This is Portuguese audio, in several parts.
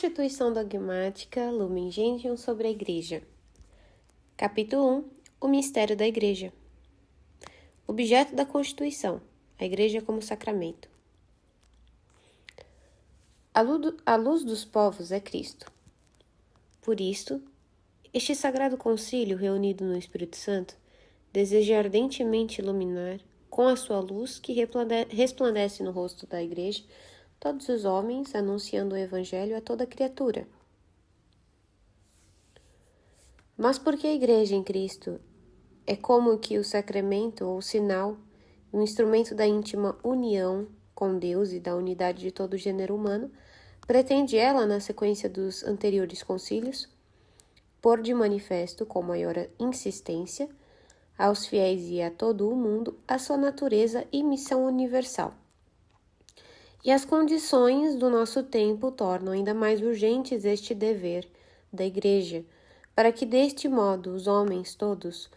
Constituição dogmática Lumen Gentium sobre a Igreja. Capítulo 1. O mistério da Igreja. Objeto da Constituição: a Igreja como sacramento. A luz dos povos é Cristo. Por isto, este sagrado concílio, reunido no Espírito Santo, deseja ardentemente iluminar, com a sua luz que resplandece no rosto da Igreja, todos os homens, anunciando o Evangelho a toda criatura. Mas porque a Igreja em Cristo é como que o sacramento ou sinal, um instrumento da íntima união com Deus e da unidade de todo o gênero humano, pretende ela, na sequência dos anteriores concílios, pôr de manifesto com maior insistência aos fiéis e a todo o mundo a sua natureza e missão universal. E as condições do nosso tempo tornam ainda mais urgentes este dever da Igreja, para que deste modo os homens todos,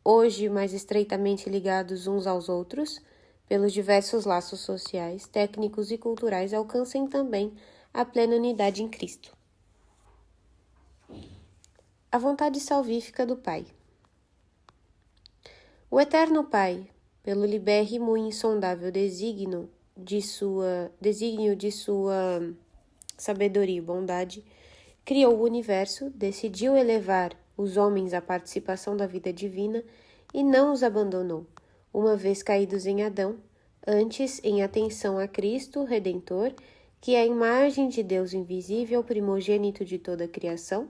hoje mais estreitamente ligados uns aos outros, pelos diversos laços sociais, técnicos e culturais, alcancem também a plena unidade em Cristo. A vontade salvífica do Pai. O Eterno Pai, pelo libérrimo e insondável desígnio de sua sabedoria e bondade, criou o universo, decidiu elevar os homens à participação da vida divina e não os abandonou, uma vez caídos em Adão, antes em atenção a Cristo, Redentor, que é a imagem de Deus invisível, primogênito de toda a criação,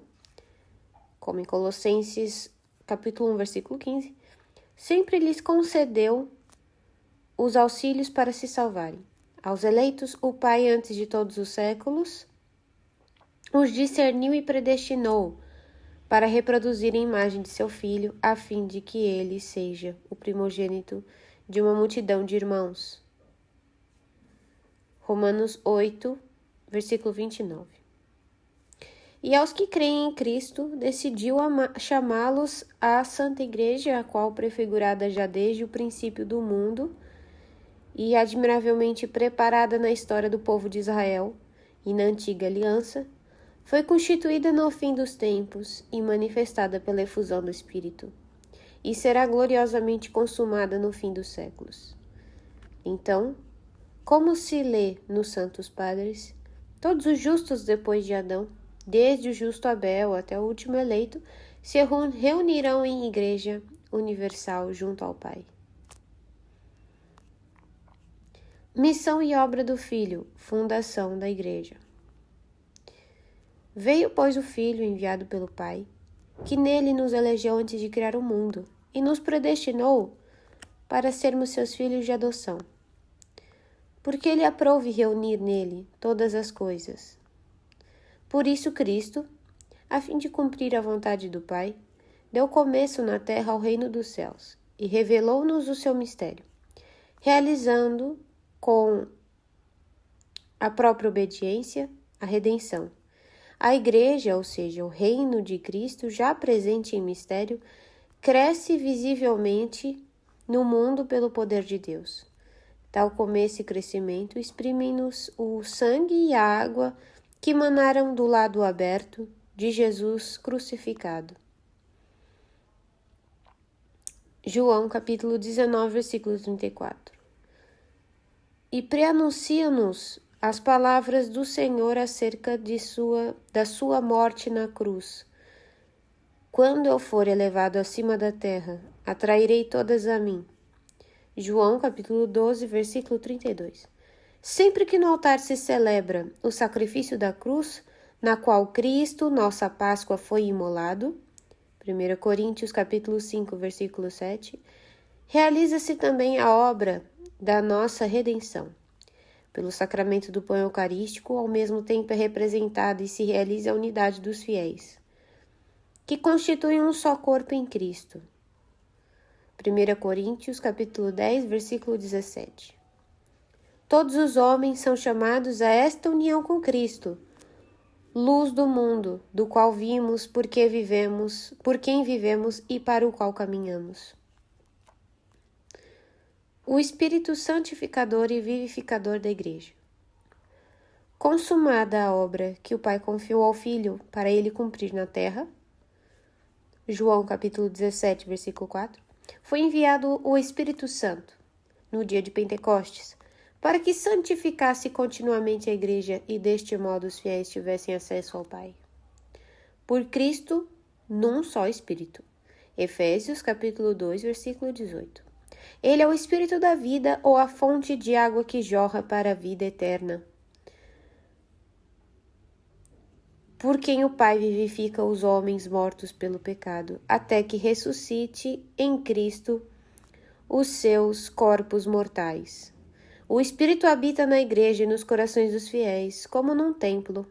como em Colossenses capítulo 1, versículo 15, sempre lhes concedeu os auxílios para se salvarem. Aos eleitos, o Pai, antes de todos os séculos, os discerniu e predestinou para reproduzir a imagem de seu Filho, a fim de que ele seja o primogênito de uma multidão de irmãos. Romanos 8, versículo 29. E aos que creem em Cristo, decidiu chamá-los à Santa Igreja, a qual, prefigurada já desde o princípio do mundo e admiravelmente preparada na história do povo de Israel e na antiga aliança, foi constituída no fim dos tempos e manifestada pela efusão do Espírito, e será gloriosamente consumada no fim dos séculos. Então, como se lê nos Santos Padres, todos os justos depois de Adão, desde o justo Abel até o último eleito, se reunirão em igreja universal junto ao Pai. Missão e obra do Filho, fundação da Igreja. Veio, pois, o Filho, enviado pelo Pai, que nele nos elegeu antes de criar o mundo, e nos predestinou para sermos seus filhos de adoção. Porque ele aprouve reunir nele todas as coisas. Por isso Cristo, a fim de cumprir a vontade do Pai, deu começo na terra ao reino dos céus, e revelou-nos o seu mistério, realizando com a própria obediência a redenção. A Igreja, ou seja, o reino de Cristo, já presente em mistério, cresce visivelmente no mundo pelo poder de Deus. Tal começo e crescimento exprimem-nos o sangue e a água que manaram do lado aberto de Jesus crucificado. João capítulo 19, versículo 34. E preanuncia-nos as palavras do Senhor acerca da sua morte na cruz. Quando eu for elevado acima da terra, atrairei todas a mim. João capítulo 12, versículo 32. Sempre que no altar se celebra o sacrifício da cruz, na qual Cristo, nossa Páscoa, foi imolado, 1 Coríntios capítulo 5, versículo 7, realiza-se também a obra da nossa redenção. Pelo sacramento do pão eucarístico, ao mesmo tempo é representada e se realiza a unidade dos fiéis, que constituem um só corpo em Cristo. 1 Coríntios capítulo 10, versículo 17. Todos os homens são chamados a esta união com Cristo, luz do mundo, do qual vimos, por quem vivemos e para o qual caminhamos. O Espírito santificador e vivificador da Igreja. consumada a obra que o Pai confiou ao Filho para ele cumprir na terra, João capítulo 17, versículo 4, foi enviado o Espírito Santo, no dia de Pentecostes, para que santificasse continuamente a igreja e deste modo os fiéis tivessem acesso ao Pai. Por Cristo, num só Espírito. Efésios capítulo 2, versículo 18. Ele é o Espírito da vida ou a fonte de água que jorra para a vida eterna, por quem o Pai vivifica os homens mortos pelo pecado, até que ressuscite em Cristo os seus corpos mortais. O Espírito habita na igreja e nos corações dos fiéis, como num templo.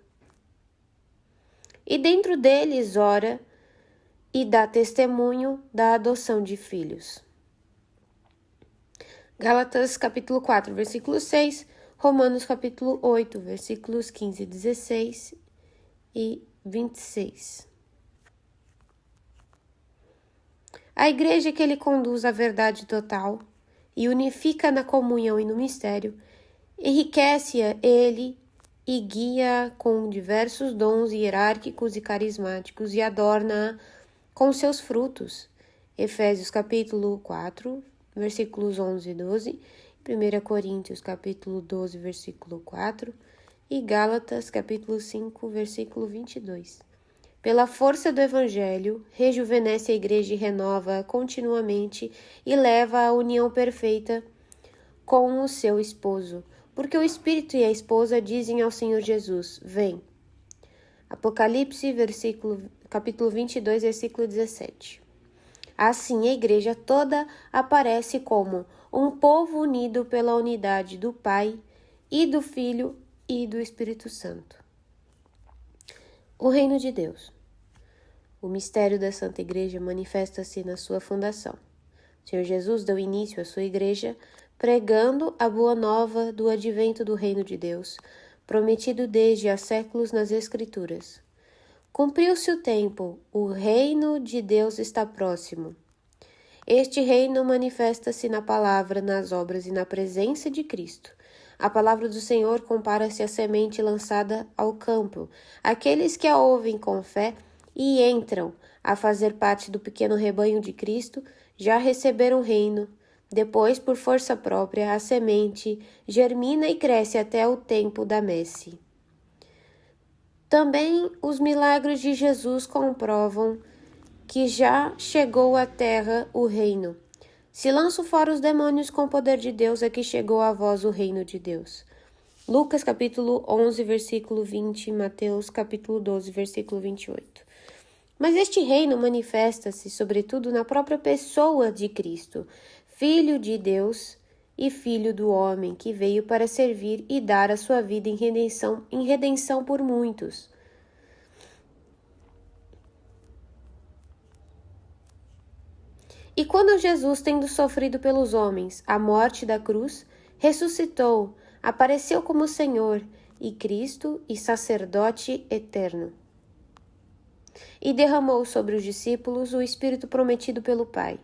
E dentro deles ora e dá testemunho da adoção de filhos. Gálatas capítulo 4, versículo 6, Romanos capítulo 8, versículos 15 e 16 e 26. A igreja que ele conduz à verdade total e unifica na comunhão e no mistério, enriquece-a ele e guia com diversos dons hierárquicos e carismáticos e adorna-a com seus frutos. Efésios capítulo 4, versículos 11 e 12, 1 Coríntios capítulo 12, versículo 4 e Gálatas capítulo 5, versículo 22. Pela força do Evangelho, rejuvenesce a igreja e renova continuamente e leva à união perfeita com o seu esposo, porque o Espírito e a esposa dizem ao Senhor Jesus, vem. Apocalipse, capítulo 22, versículo 17. Assim, a igreja toda aparece como um povo unido pela unidade do Pai e do Filho e do Espírito Santo. O Reino de Deus. O mistério da Santa Igreja manifesta-se na sua fundação. O Senhor Jesus deu início à sua igreja pregando a boa nova do advento do Reino de Deus, prometido desde há séculos nas Escrituras. Cumpriu-se o tempo, o Reino de Deus está próximo. Este reino manifesta-se na palavra, nas obras e na presença de Cristo. A palavra do Senhor compara-se à semente lançada ao campo. Aqueles que a ouvem com fé e entram a fazer parte do pequeno rebanho de Cristo já receberam o reino. Depois, por força própria, a semente germina e cresce até o tempo da messe. Também os milagres de Jesus comprovam que já chegou à terra o reino. Se lanço fora os demônios com o poder de Deus, é que chegou a vós o reino de Deus. Lucas capítulo 11, versículo 20, Mateus capítulo 12, versículo 28. Mas este reino manifesta-se, sobretudo, na própria pessoa de Cristo, Filho de Deus e Filho do homem, que veio para servir e dar a sua vida em redenção por muitos. E quando Jesus, tendo sofrido pelos homens a morte da cruz, ressuscitou, apareceu como Senhor e Cristo e sacerdote eterno. E derramou sobre os discípulos o Espírito prometido pelo Pai.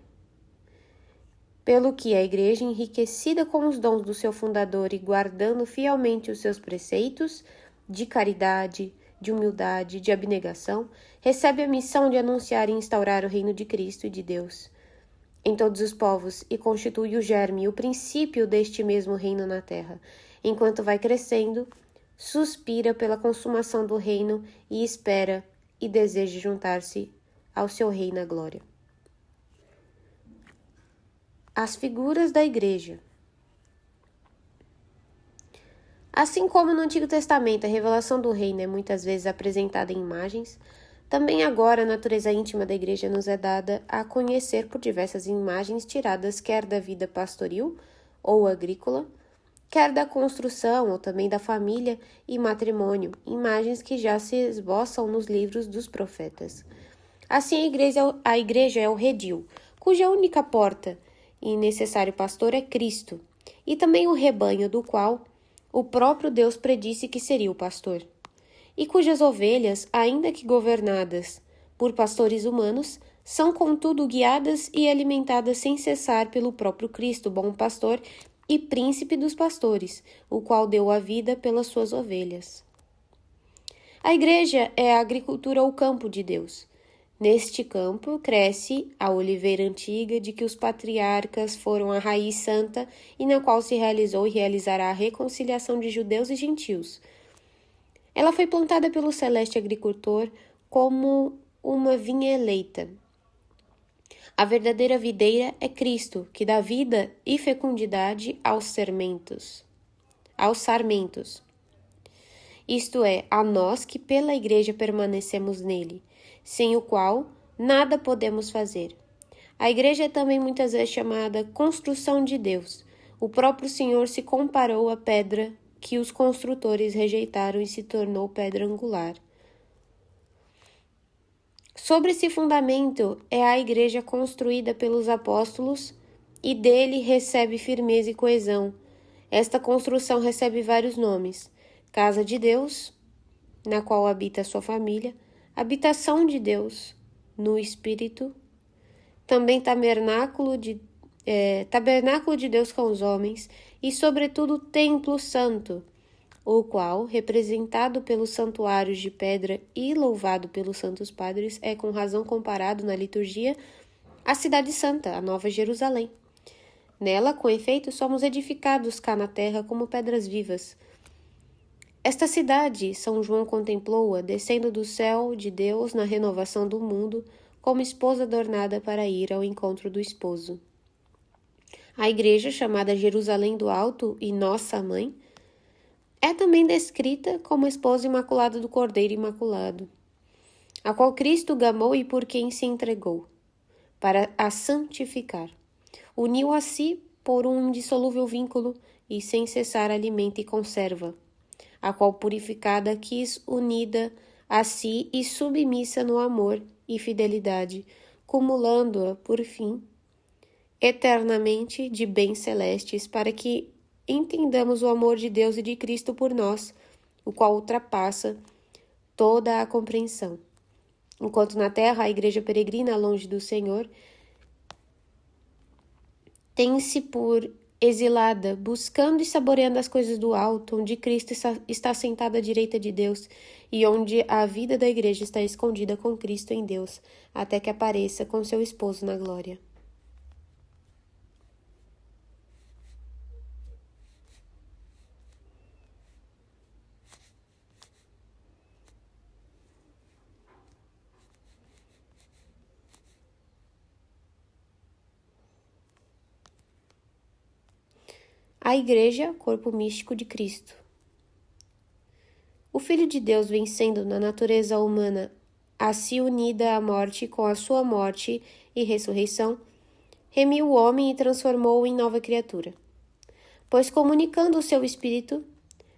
Pelo que a Igreja, enriquecida com os dons do seu fundador e guardando fielmente os seus preceitos de caridade, de humildade, de abnegação, recebe a missão de anunciar e instaurar o reino de Cristo e de Deus em todos os povos e constitui o germe e o princípio deste mesmo reino na terra. Enquanto vai crescendo, suspira pela consumação do reino e espera e deseja juntar-se ao seu rei na glória. As figuras da igreja. Assim como no Antigo Testamento a revelação do reino é muitas vezes apresentada em imagens, também agora a natureza íntima da igreja nos é dada a conhecer por diversas imagens tiradas quer da vida pastoril ou agrícola, quer da construção ou também da família e matrimônio, imagens que já se esboçam nos livros dos profetas. Assim a igreja é o redil, cuja única porta e necessário pastor é Cristo, e também o rebanho do qual o próprio Deus predisse que seria o pastor, e cujas ovelhas, ainda que governadas por pastores humanos, são contudo guiadas e alimentadas sem cessar pelo próprio Cristo, bom pastor, e príncipe dos pastores, o qual deu a vida pelas suas ovelhas. A igreja é a agricultura ou campo de Deus. Neste campo cresce a oliveira antiga de que os patriarcas foram a raiz santa e na qual se realizou e realizará a reconciliação de judeus e gentios. Ela foi plantada pelo celeste agricultor como uma vinha eleita. A verdadeira videira é Cristo, que dá vida e fecundidade aos sarmentos. Isto é, a nós que pela igreja permanecemos nele, sem o qual nada podemos fazer. A igreja é também muitas vezes chamada construção de Deus. O próprio Senhor se comparou à pedra que os construtores rejeitaram e se tornou pedra angular. Sobre esse fundamento é a igreja construída pelos apóstolos e dele recebe firmeza e coesão. Esta construção recebe vários nomes: casa de Deus, na qual habita a sua família, habitação de Deus no Espírito, também tabernáculo de Deus com os homens e, sobretudo, templo santo, o qual, representado pelos santuários de pedra e louvado pelos santos padres, é com razão comparado na liturgia à cidade santa, a Nova Jerusalém. Nela, com efeito, somos edificados cá na terra como pedras vivas. Esta cidade, São João contemplou-a descendo do céu de Deus na renovação do mundo, como esposa adornada para ir ao encontro do esposo. A igreja, chamada Jerusalém do Alto e Nossa Mãe, é também descrita como esposa imaculada do Cordeiro Imaculado, a qual Cristo gamou e por quem se entregou, para a santificar. Uniu a si por um indissolúvel vínculo e sem cessar alimenta e conserva, a qual purificada quis unida a si e submissa no amor e fidelidade, cumulando-a, por fim, eternamente de bens celestes, para que entendamos o amor de Deus e de Cristo por nós, o qual ultrapassa toda a compreensão. Enquanto na terra a igreja peregrina longe do Senhor, tem-se por exilada, buscando e saboreando as coisas do alto, onde Cristo está sentado à direita de Deus e onde a vida da igreja está escondida com Cristo em Deus, até que apareça com seu esposo na glória. A igreja, corpo místico de Cristo. O Filho de Deus, vencendo na natureza humana a si unida à morte com a sua morte e ressurreição, remiu o homem e transformou-o em nova criatura. Pois, comunicando o seu Espírito,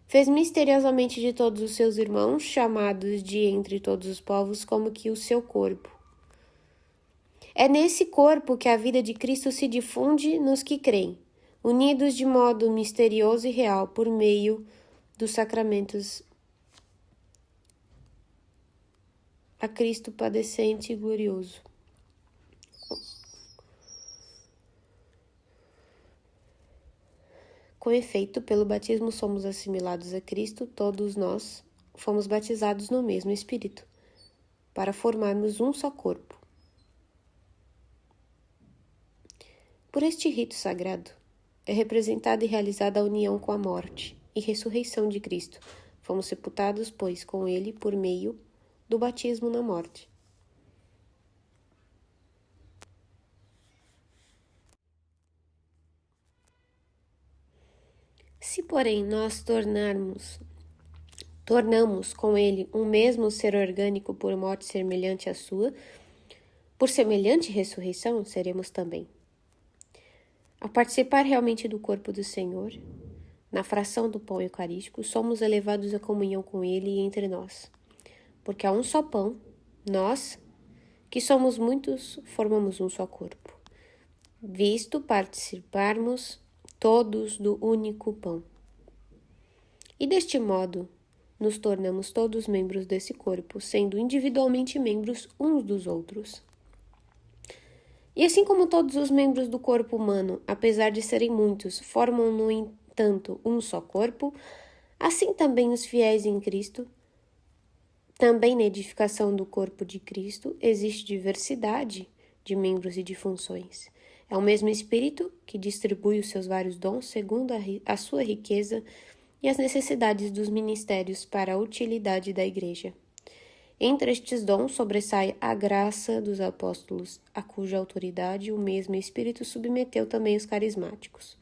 fez misteriosamente de todos os seus irmãos, chamados de entre todos os povos, como que o seu corpo. É nesse corpo que a vida de Cristo se difunde nos que creem, unidos de modo misterioso e real por meio dos sacramentos a Cristo padecente e glorioso. Com efeito, pelo batismo somos assimilados a Cristo, todos nós fomos batizados no mesmo Espírito, para formarmos um só corpo. Por este rito sagrado, é representada e realizada a união com a morte e ressurreição de Cristo. Fomos sepultados, pois, com ele por meio do batismo na morte. Se, porém, nós tornamos com ele um mesmo ser orgânico por morte semelhante à sua, por semelhante ressurreição seremos também. Ao participar realmente do corpo do Senhor, na fração do pão eucarístico, somos elevados à comunhão com ele e entre nós. Porque há um só pão, nós, que somos muitos, formamos um só corpo, visto participarmos todos do único pão. E deste modo, nos tornamos todos membros desse corpo, sendo individualmente membros uns dos outros. E assim como todos os membros do corpo humano, apesar de serem muitos, formam, no entanto, um só corpo, assim também os fiéis em Cristo, também na edificação do corpo de Cristo, existe diversidade de membros e de funções. É o mesmo Espírito que distribui os seus vários dons segundo a sua riqueza e as necessidades dos ministérios para a utilidade da Igreja. Entre estes dons sobressai a graça dos apóstolos, a cuja autoridade o mesmo Espírito submeteu também os carismáticos.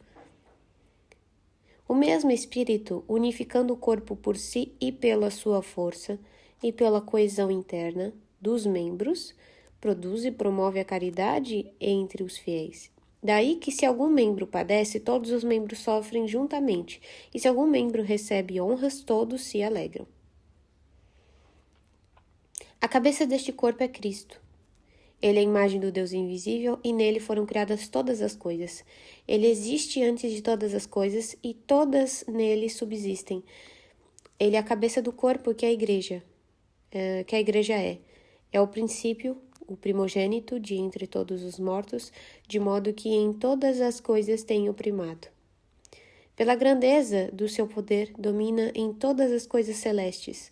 O mesmo Espírito, unificando o corpo por si e pela sua força, e pela coesão interna dos membros, produz e promove a caridade entre os fiéis. Daí que se algum membro padece, todos os membros sofrem juntamente, e se algum membro recebe honras, todos se alegram. A cabeça deste corpo é Cristo. Ele é a imagem do Deus invisível e nele foram criadas todas as coisas. Ele existe antes de todas as coisas e todas nele subsistem. Ele é a cabeça do corpo que a igreja é. É o princípio, o primogênito de entre todos os mortos, de modo que em todas as coisas tem o primado. Pela grandeza do seu poder, domina em todas as coisas celestes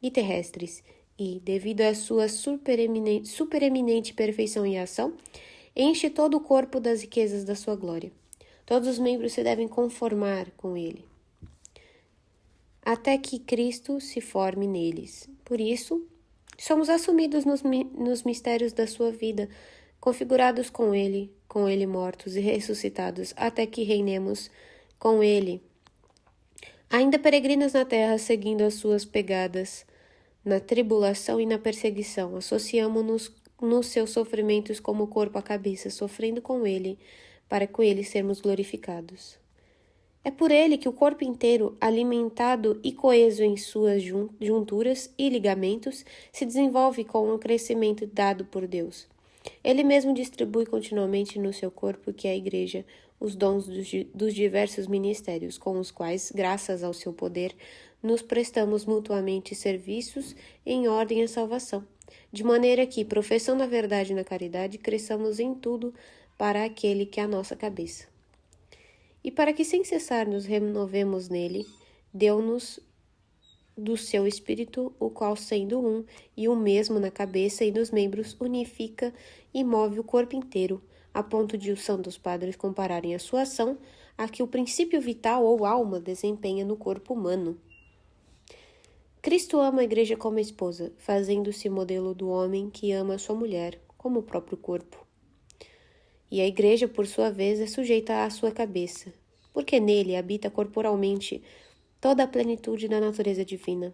e terrestres, e, devido à sua supereminente perfeição e ação, enche todo o corpo das riquezas da sua glória. Todos os membros se devem conformar com ele, até que Cristo se forme neles. Por isso, somos assumidos nos mistérios da sua vida, configurados com ele mortos e ressuscitados, até que reinemos com ele. Ainda peregrinos na terra, seguindo as suas pegadas, na tribulação e na perseguição, associamo-nos nos seus sofrimentos como o corpo à cabeça, sofrendo com ele, para com ele sermos glorificados. É por ele que o corpo inteiro, alimentado e coeso em suas junturas e ligamentos, se desenvolve com o crescimento dado por Deus. Ele mesmo distribui continuamente no seu corpo, que é a Igreja, os dons dos diversos ministérios, com os quais, graças ao seu poder, nos prestamos mutuamente serviços em ordem à salvação, de maneira que, professando a verdade na caridade, cresçamos em tudo para aquele que é a nossa cabeça. E para que sem cessar nos renovemos nele, deu-nos do seu Espírito, o qual, sendo um e o mesmo na cabeça e nos membros, unifica e move o corpo inteiro, a ponto de os santos padres compararem a sua ação à que o princípio vital ou alma desempenha no corpo humano. Cristo ama a Igreja como a esposa, fazendo-se modelo do homem que ama a sua mulher, como o próprio corpo. E a Igreja, por sua vez, é sujeita à sua cabeça, porque nele habita corporalmente toda a plenitude da natureza divina.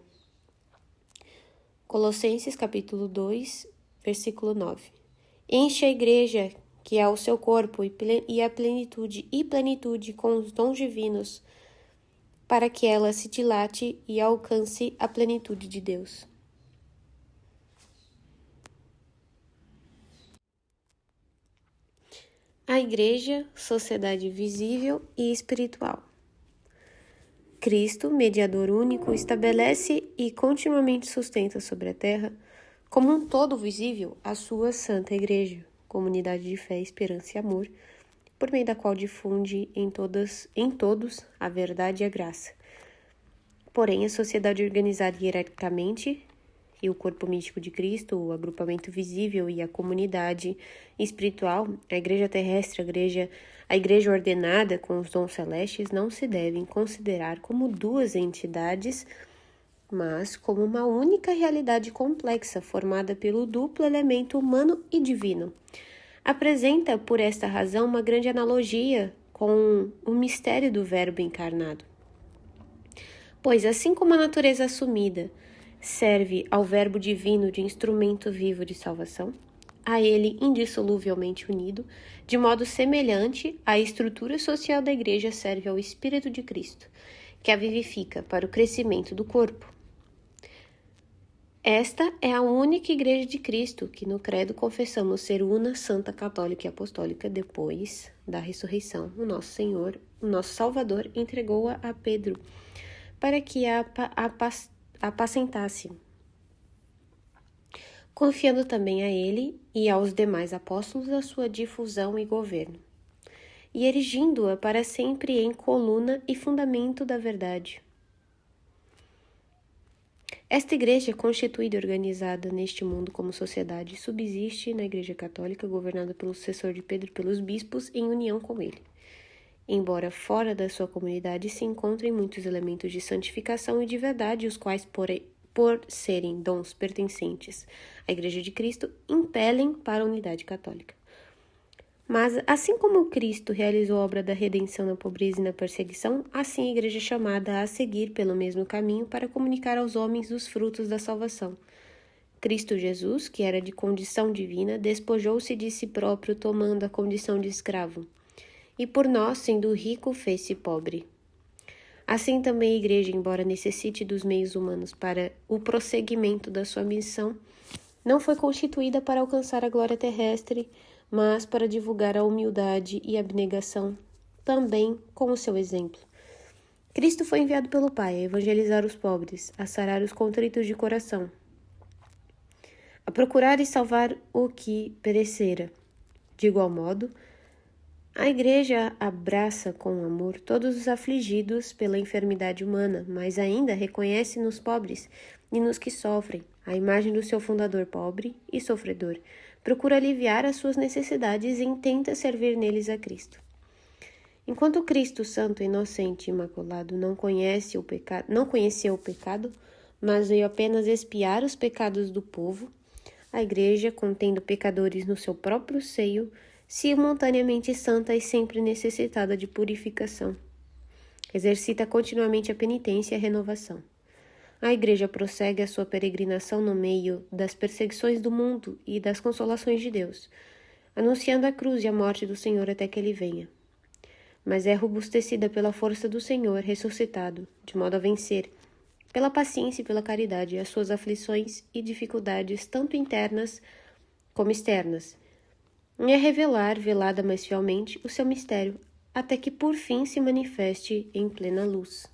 Colossenses capítulo 2, versículo 9. Enche a Igreja, que é o seu corpo, e a plenitude com os dons divinos, para que ela se dilate e alcance a plenitude de Deus. A Igreja, sociedade visível e espiritual. Cristo, mediador único, estabelece e continuamente sustenta sobre a terra, como um todo visível, a sua Santa Igreja, comunidade de fé, esperança e amor, por meio da qual difunde em todos a verdade e a graça. Porém, a sociedade organizada hierarquicamente e o corpo místico de Cristo, o agrupamento visível e a comunidade espiritual, a igreja terrestre, a igreja ordenada com os dons celestes, não se devem considerar como duas entidades, mas como uma única realidade complexa, formada pelo duplo elemento humano e divino. Apresenta, por esta razão, uma grande analogia com o mistério do Verbo encarnado. Pois, assim como a natureza assumida serve ao Verbo divino de instrumento vivo de salvação, a ele indissoluvelmente unido, de modo semelhante, a estrutura social da Igreja serve ao Espírito de Cristo, que a vivifica para o crescimento do corpo. Esta é a única Igreja de Cristo que no credo confessamos ser una, santa, católica e apostólica depois da ressurreição. O nosso Senhor, o nosso Salvador, entregou-a a Pedro para que a apacentasse. confiando também a ele e aos demais apóstolos a sua difusão e governo, e erigindo-a para sempre em coluna e fundamento da verdade. Esta igreja, constituída e organizada neste mundo como sociedade, subsiste na Igreja Católica, governada pelo sucessor de Pedro e pelos bispos, em união com ele. Embora fora da sua comunidade se encontrem muitos elementos de santificação e de verdade, os quais, por serem dons pertencentes à Igreja de Cristo, impelem para a unidade católica. Mas, assim como Cristo realizou a obra da redenção na pobreza e na perseguição, assim a Igreja é chamada a seguir pelo mesmo caminho para comunicar aos homens os frutos da salvação. Cristo Jesus, que era de condição divina, despojou-se de si próprio, tomando a condição de escravo, e por nós, sendo rico, fez-se pobre. Assim também a Igreja, embora necessite dos meios humanos para o prosseguimento da sua missão, não foi constituída para alcançar a glória terrestre, mas para divulgar a humildade e abnegação, também com o seu exemplo. Cristo foi enviado pelo Pai a evangelizar os pobres, a sarar os contritos de coração, a procurar e salvar o que perecera. De igual modo, a Igreja abraça com amor todos os afligidos pela enfermidade humana, mas ainda reconhece nos pobres e nos que sofrem a imagem do seu fundador pobre e sofredor, procura aliviar as suas necessidades e intenta servir neles a Cristo. Enquanto Cristo, santo, inocente e imaculado, não conheceu o pecado, mas veio apenas expiar os pecados do povo, a Igreja, contendo pecadores no seu próprio seio, simultaneamente santa e sempre necessitada de purificação, exercita continuamente a penitência e a renovação. A Igreja prossegue a sua peregrinação no meio das perseguições do mundo e das consolações de Deus, anunciando a cruz e a morte do Senhor até que Ele venha. Mas é robustecida pela força do Senhor ressuscitado, de modo a vencer, pela paciência e pela caridade, as suas aflições e dificuldades, tanto internas como externas, e a revelar, velada mais fielmente, o seu mistério, até que por fim se manifeste em plena luz.